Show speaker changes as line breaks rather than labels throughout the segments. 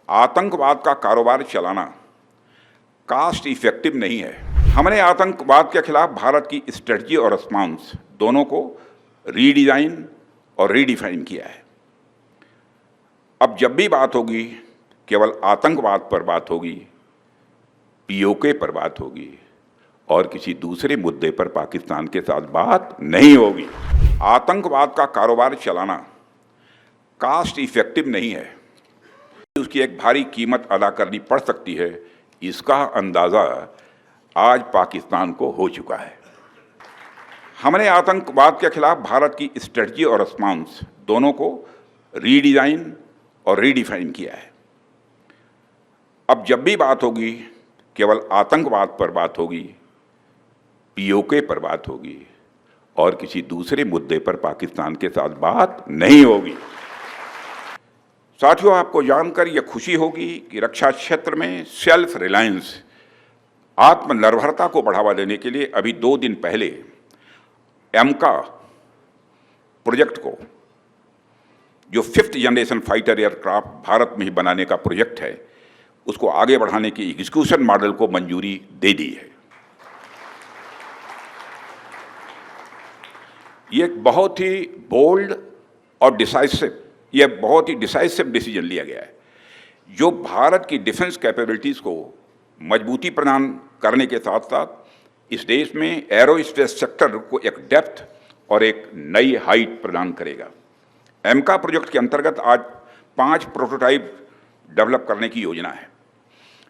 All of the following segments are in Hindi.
आतंकवाद का कारोबार चलाना कास्ट इफेक्टिव नहीं है। हमने आतंकवाद के खिलाफ भारत की स्ट्रेटजी और रिस्पॉन्स दोनों को रीडिज़ाइन और रीडिफाइन किया है। अब जब भी बात होगी केवल आतंकवाद पर बात होगी, पीओके पर बात होगी और किसी दूसरे मुद्दे पर पाकिस्तान के साथ बात नहीं होगी। आतंकवाद का कारोबार चलाना कास्ट इफेक्टिव नहीं है, उसकी एक भारी कीमत अदा करनी पड़ सकती है, इसका अंदाज़ा आज पाकिस्तान को हो चुका है। हमने आतंकवाद के खिलाफ भारत की स्ट्रेटजी और रिस्पॉन्स दोनों को रीडिज़ाइन और रीडिफाइन किया है। अब जब भी बात होगी केवल आतंकवाद पर बात होगी, पीओके पर बात होगी और किसी दूसरे मुद्दे पर पाकिस्तान के साथ बात नहीं होगी। साथियों, आपको जानकर यह खुशी होगी कि रक्षा क्षेत्र में सेल्फ रिलायंस, आत्मनिर्भरता को बढ़ावा देने के लिए अभी 2 दिन पहले एमका प्रोजेक्ट को, जो 5th generation fighter aircraft Bharat में ही बनाने का प्रोजेक्ट है, उसको आगे बढ़ाने की एग्जीक्यूशन मॉडल को मंजूरी दे दी है। ये एक बहुत ही बोल्ड और बहुत ही डिसाइसिव डिसीजन लिया गया है, जो भारत की डिफेंस कैपेबिलिटीज़ को मजबूती प्रदान करने के साथ साथ इस देश में एरोस्पेस सेक्टर को एक डेप्थ और एक नई हाइट प्रदान करेगा। एमका प्रोजेक्ट के अंतर्गत आज 5 प्रोटोटाइप डेवलप करने की योजना है,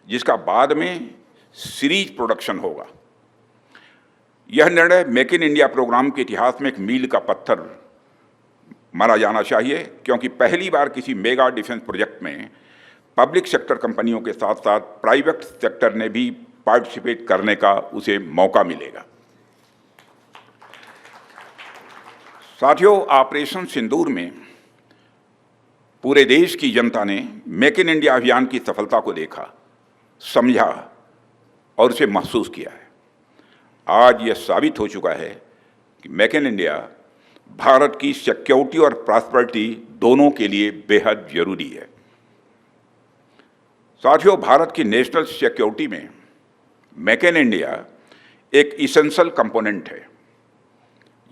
जिसका बाद में सीरीज प्रोडक्शन होगा। यह निर्णय मेक इन इंडिया प्रोग्राम के इतिहास में एक मील का पत्थर माना जाना चाहिए, क्योंकि पहली बार किसी मेगा डिफेंस प्रोजेक्ट में पब्लिक सेक्टर कंपनियों के साथ साथ प्राइवेट सेक्टर ने भी पार्टिसिपेट करने का उसे मौका मिलेगा। साथियों, ऑपरेशन सिंदूर में पूरे देश की जनता ने मेक इन इंडिया अभियान की सफलता को देखा, समझा और उसे महसूस किया है। आज यह साबित हो चुका है कि मेक इन इंडिया भारत की सिक्योरिटी और प्रॉस्पेरिटी दोनों के लिए बेहद जरूरी है। साथियों, भारत की नेशनल सिक्योरिटी में मेक इन इंडिया एक इसेंशियल कंपोनेंट है।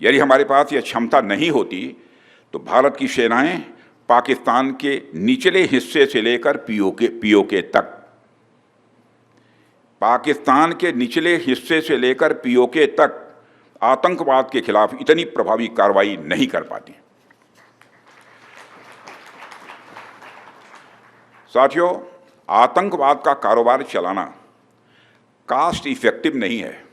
यदि हमारे पास यह क्षमता नहीं होती तो भारत की सेनाएं पाकिस्तान के निचले हिस्से से लेकर पीओके तक, पाकिस्तान के निचले हिस्से से लेकर पीओके तक आतंकवाद के खिलाफ इतनी प्रभावी कार्रवाई नहीं कर पाती। साथियों, आतंकवाद का कारोबार चलाना कास्ट इफेक्टिव नहीं है,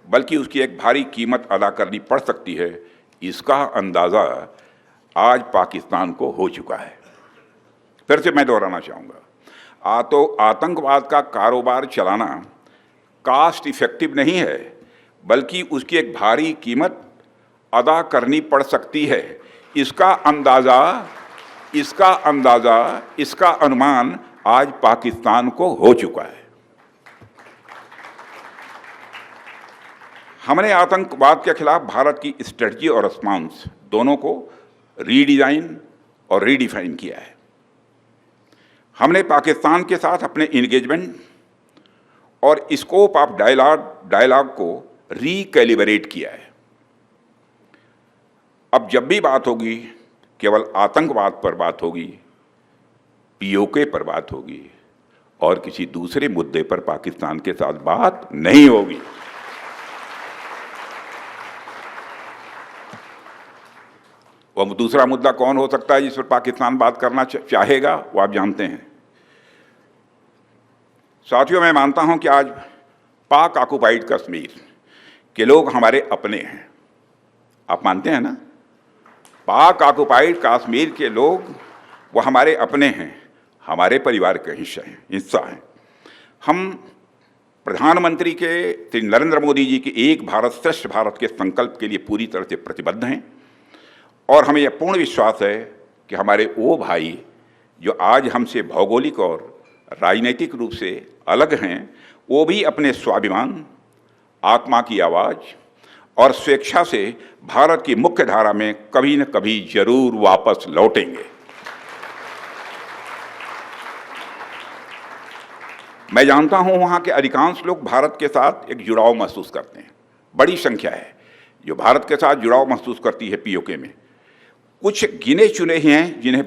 बल्कि उसकी एक भारी कीमत अदा करनी पड़ सकती है, इसका अंदाज़ा आज पाकिस्तान को हो चुका है। फिर से मैं दोहराना चाहूँगा, आतंकवाद का कारोबार चलाना कास्ट इफेक्टिव नहीं है, बल्कि उसकी एक भारी कीमत अदा करनी पड़ सकती है, इसका अनुमान आज पाकिस्तान को हो चुका है। हमने आतंकवाद के खिलाफ भारत की स्ट्रेटजी और रिस्पॉन्स दोनों को रीडिज़ाइन और रीडिफाइन किया है। हमने पाकिस्तान के साथ अपने इंगेजमेंट और स्कोप ऑफ डायलॉग को रिकैलिब्रेट किया है। अब जब भी बात होगी केवल आतंकवाद पर बात होगी, पीओके पर बात होगी और किसी दूसरे मुद्दे पर पाकिस्तान के साथ बात नहीं होगी। वह दूसरा मुद्दा कौन हो सकता है जिस पर पाकिस्तान बात करना चाहेगा, वो आप जानते हैं। साथियों, मैं मानता हूं कि आज पाक ऑक्युपाइड कश्मीर के लोग हमारे अपने हैं। आप मानते हैं ना? पाक ऑक्युपाइड कश्मीर के लोग वो हमारे अपने हैं, हमारे परिवार का हिस्सा हैं। हम प्रधानमंत्री के श्री नरेंद्र मोदी जी के एक भारत श्रेष्ठ भारत के संकल्प के लिए पूरी तरह से प्रतिबद्ध हैं और हमें यह पूर्ण विश्वास है कि हमारे वो भाई जो आज हमसे भौगोलिक और राजनीतिक रूप से अलग हैं, वो भी अपने स्वाभिमान, आत्मा की आवाज़ और स्वेच्छा से भारत की मुख्य धारा में कभी न कभी जरूर वापस लौटेंगे। मैं जानता हूं वहां के अधिकांश लोग भारत के साथ एक जुड़ाव महसूस करते हैं। बड़ी संख्या है जो भारत के साथ जुड़ाव महसूस करती है पीओके में। कुछ गिने चुने ही हैं जिन्हें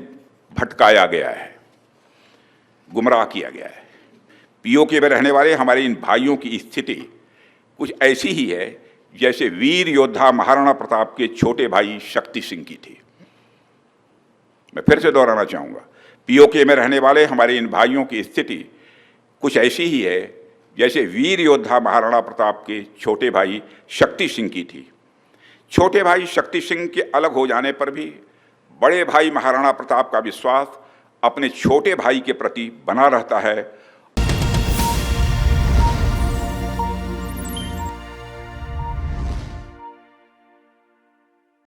भटकाया गया है, गुमराह किया गया है। पीओके में रहने वाले हमारे इन भाइयों की स्थिति कुछ ऐसी ही है जैसे वीर योद्धा महाराणा प्रताप के छोटे भाई शक्ति सिंह की थी। मैं फिर से दोहराना चाहूँगा, पीओके में रहने वाले हमारे इन भाइयों की स्थिति कुछ ऐसी ही है जैसे वीर योद्धा महाराणा प्रताप के छोटे भाई शक्ति सिंह की थी। छोटे भाई शक्ति सिंह के अलग हो जाने पर भी बड़े भाई महाराणा प्रताप का विश्वास अपने छोटे भाई के प्रति बना रहता है